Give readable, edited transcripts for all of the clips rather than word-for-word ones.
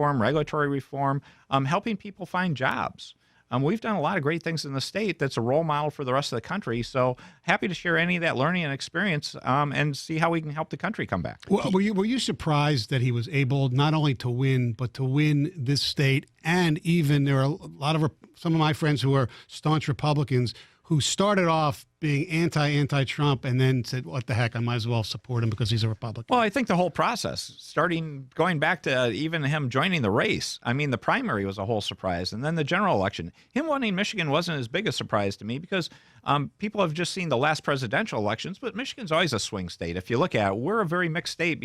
reform, regulatory reform, helping people find jobs. We've done a lot of great things in the state that's a role model for the rest of the country. So happy to share any of that learning and experience and see how we can help the country come back. Well, were you surprised that he was able not only to win, but to win this state? And even there are a lot of some of my friends who are staunch Republicans who started off being anti-Trump and then said, what the heck, I might as well support him because he's a Republican. Well, I think the whole process, going back to even him joining the race, I mean, the primary was a whole surprise. And then the general election, him winning Michigan wasn't as big a surprise to me because people have just seen the last presidential elections, but Michigan's always a swing state. If you look at it, we're a very mixed state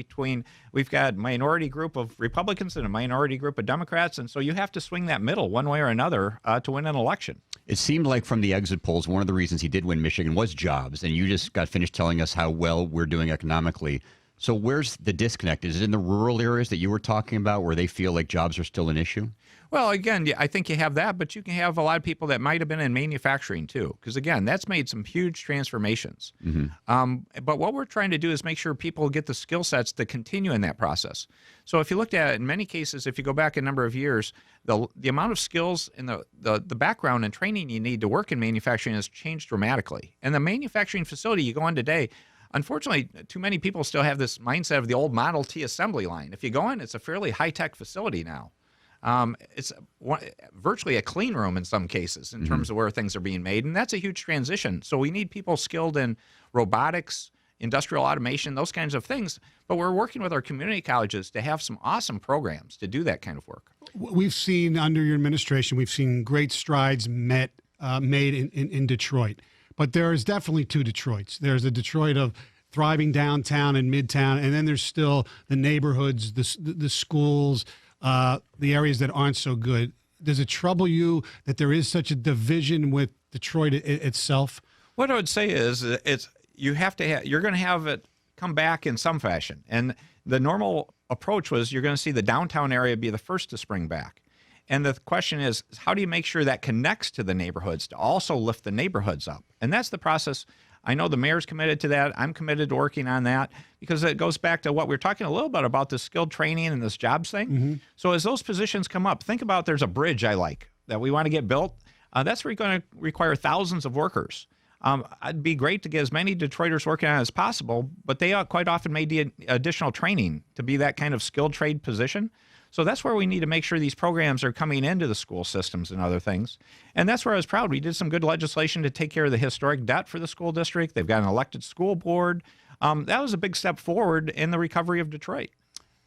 we've got a minority group of Republicans and a minority group of Democrats. And so you have to swing that middle one way or another to win an election. It seemed like from the exit polls, one of the reasons he did win Michigan was jobs. And you just got finished telling us how well we're doing economically. So where's the disconnect? Is it in the rural areas that you were talking about where they feel like jobs are still an issue? Well, again, I think you have that, but you can have a lot of people that might have been in manufacturing too, because again, that's made some huge transformations. But what we're trying to do is make sure people get the skill sets to continue in that process. So if you looked at it, in many cases, if you go back a number of years, the amount of skills and the background and training you need to work in manufacturing has changed dramatically. And the manufacturing facility you go in today, unfortunately, too many people still have this mindset of the old Model T assembly line. If you go in, it's a fairly high-tech facility now. It's virtually a clean room in some cases in terms of where things are being made, and that's a huge transition. So we need people skilled in robotics, industrial automation, those kinds of things. But we're working with our community colleges to have some awesome programs to do that kind of work. We've seen under your administration, we've seen great strides made in Detroit. But there is definitely two Detroits. There's a Detroit of thriving downtown and midtown, and then there's still the neighborhoods, the schools, the areas that aren't so good. Does it trouble you that there is such a division with Detroit itself? What I would say is you're going to have it come back in some fashion. And the normal approach was you're going to see the downtown area be the first to spring back. And the question is, how do you make sure that connects to the neighborhoods to also lift the neighborhoods up? And that's the process. I know the mayor's committed to that. I'm committed to working on that because it goes back to what we were talking a little bit about, this skilled training and this jobs thing. So as those positions come up, think about there's a bridge that we want to get built. That's where you're going to require thousands of workers. It'd be great to get as many Detroiters working on it as possible, but they quite often may need additional training to be that kind of skilled trade position. So that's where we need to make sure these programs are coming into the school systems and other things. And that's where I was proud. We did some good legislation to take care of the historic debt for the school district. They've got an elected school board. That was a big step forward in the recovery of Detroit.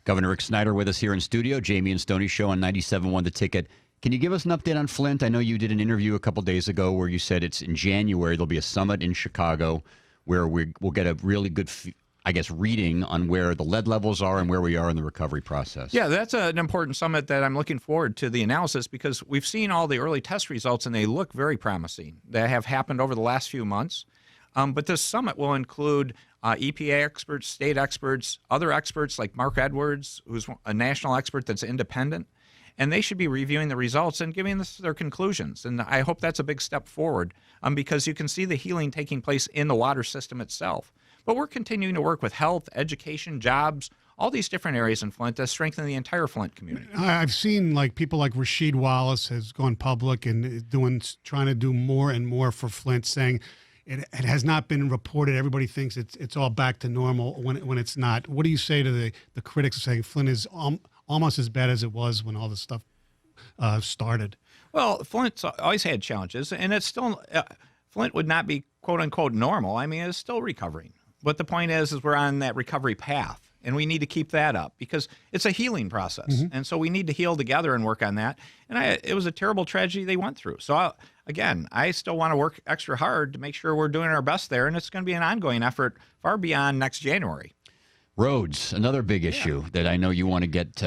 Governor Rick Snyder with us here in studio. Jamie and Stoney show on 97.1 The Ticket. Can you give us an update on Flint? I know you did an interview a couple days ago where you said it's in January. There'll be a summit in Chicago where we'll get a really good reading on where the lead levels are and where we are in the recovery process. Yeah, that's an important summit that I'm looking forward to the analysis because we've seen all the early test results and they look very promising. They have happened over the last few months. But this summit will include EPA experts, state experts, other experts like Mark Edwards, who's a national expert that's independent. And they should be reviewing the results and giving us their conclusions. And I hope that's a big step forward because you can see the healing taking place in the water system itself. But we're continuing to work with health, education, jobs, all these different areas in Flint to strengthen the entire Flint community. I've seen people like Rasheed Wallace has gone public and trying to do more and more for Flint, saying it has not been reported. Everybody thinks it's all back to normal when it's not. What do you say to the critics saying Flint is almost as bad as it was when all this stuff started? Well, Flint's always had challenges, and it's still Flint would not be quote unquote normal. I mean, it's still recovering. But the point is we're on that recovery path, and we need to keep that up because it's a healing process. And so we need to heal together and work on that. And it was a terrible tragedy they went through. So, I still want to work extra hard to make sure we're doing our best there, and it's going to be an ongoing effort far beyond next January. Roads, another big issue that I know you want to get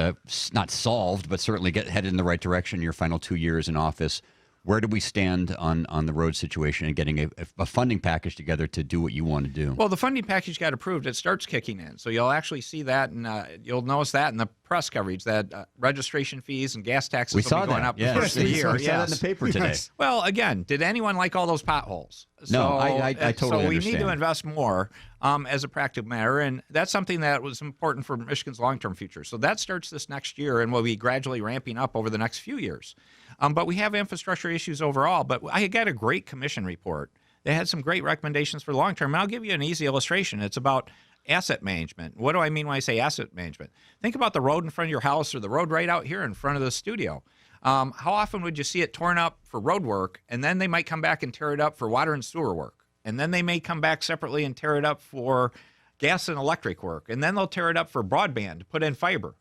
not solved, but certainly get headed in the right direction in your final 2 years in office. Where do we stand on the road situation and getting a funding package together to do what you want to do? Well, the funding package got approved. It starts kicking in. So you'll actually see that, and you'll notice that in the press coverage, that registration fees and gas taxes We will saw be going that. up Yes. the first of the year. We saw that in the paper today. Yes. Well, again, did anyone like all those potholes? No, I totally So we understand. need to invest more as a practical matter, and that's something that was important for Michigan's long-term future. So that starts this next year and will be gradually ramping up over the next few years. But we have infrastructure issues overall. But I got a great commission report. They had some great recommendations for the long-term. And I'll give you an easy illustration. It's about asset management. What do I mean when I say asset management? Think about the road in front of your house or the road right out here in front of the studio. How often would you see it torn up for road work, and then they might come back and tear it up for water and sewer work? And then they may come back separately and tear it up for gas and electric work. And then they'll tear it up for broadband to put in fiber.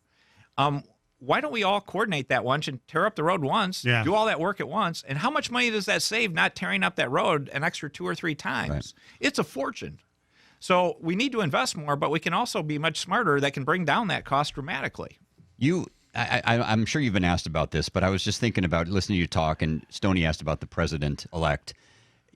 Why don't we all coordinate that once and tear up the road once, Yeah. do all that work at once? And how much money does that save not tearing up that road an extra 2 or 3 times? Right. It's a fortune. So we need to invest more, but we can also be much smarter that can bring down that cost dramatically. I'm sure you've been asked about this, but I was just thinking about listening to you talk, and Stoney asked about the president-elect.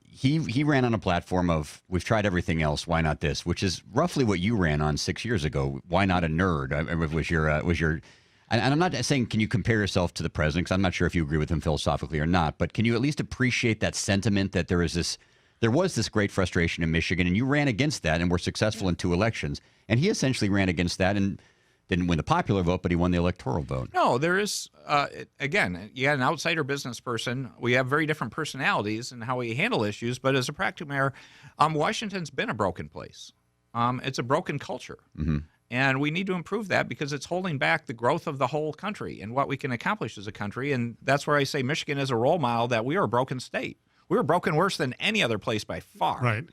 He ran on a platform of, we've tried everything else, why not this? Which is roughly what you ran on 6 years ago. Why not a nerd? Was your and I'm not saying can you compare yourself to the president, because I'm not sure if you agree with him philosophically or not, but can you at least appreciate that sentiment that there was this great frustration in Michigan, and you ran against that and were successful in 2 elections, and he essentially ran against that and didn't win the popular vote, but he won the electoral vote. No, there is, again, you got an outsider business person. We have very different personalities and how we handle issues, but as a practical matter, Washington's been a broken place. It's a broken culture. Mm-hmm. And we need to improve that because it's holding back the growth of the whole country and what we can accomplish as a country. And that's where I say Michigan is a role model that we are a broken state. We were broken worse than any other place by far. Right.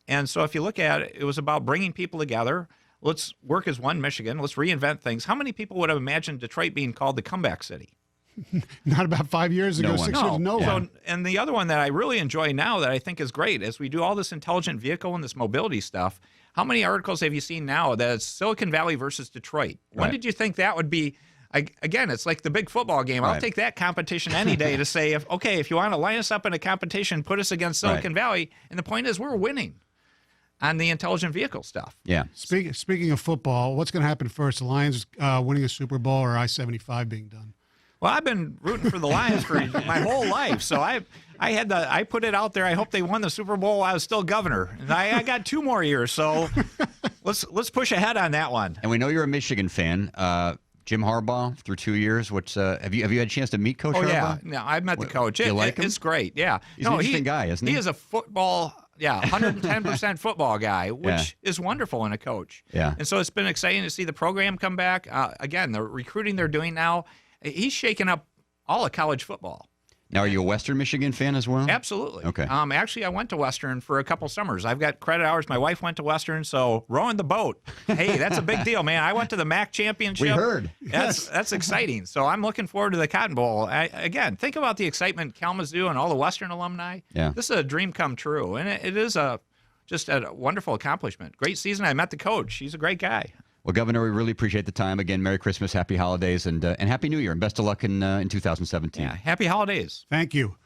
And so if you look at it, it was about bringing people together. Let's work as one Michigan. Let's reinvent things. How many people would have imagined Detroit being called the comeback city? Not about 5 years ago, No one. 6 years, no So, one. and the other one that I really enjoy now that I think is great is we do all this intelligent vehicle and this mobility stuff. How many articles have you seen now that it's Silicon Valley versus Detroit? When Right. did you think that would be? Again, it's like the big football game. I'll Right. take that competition any day to say, if you want to line us up in a competition, put us against Silicon Valley. And the point is we're winning on the intelligent vehicle stuff. Yeah. Speaking of football, what's going to happen first? The Lions winning a Super Bowl or I-75 being done? Well, I've been rooting for the Lions for my whole life, so I put it out there. I hope they won the Super Bowl while I was still governor, and I got 2 more years. So let's push ahead on that one. And we know you're a Michigan fan. Jim Harbaugh through 2 years. Have you had a chance to meet Coach Oh Harbaugh? yeah, no, I've met the coach. Do you like him? It's great. Yeah, He's an interesting guy, isn't he? He is a football. Yeah, 110% football guy, which is wonderful in a coach. Yeah. And so it's been exciting to see the program come back. Again, the recruiting they're doing now, he's shaking up all of college football. Now, are you a Western Michigan fan as well? Absolutely. Okay. Actually, I went to Western for a couple summers. I've got credit hours. My wife went to Western, so rowing the boat. Hey, that's a big deal, man. I went to the MAC championship. We heard. That's exciting. So I'm looking forward to the Cotton Bowl. Again, think about the excitement, Kalamazoo and all the Western alumni. Yeah. This is a dream come true, and it is just a wonderful accomplishment. Great season. I met the coach. He's a great guy. Well, Governor, we really appreciate the time. Again, Merry Christmas, Happy Holidays, and Happy New Year, and best of luck in 2017. Yeah. Happy holidays. Thank you.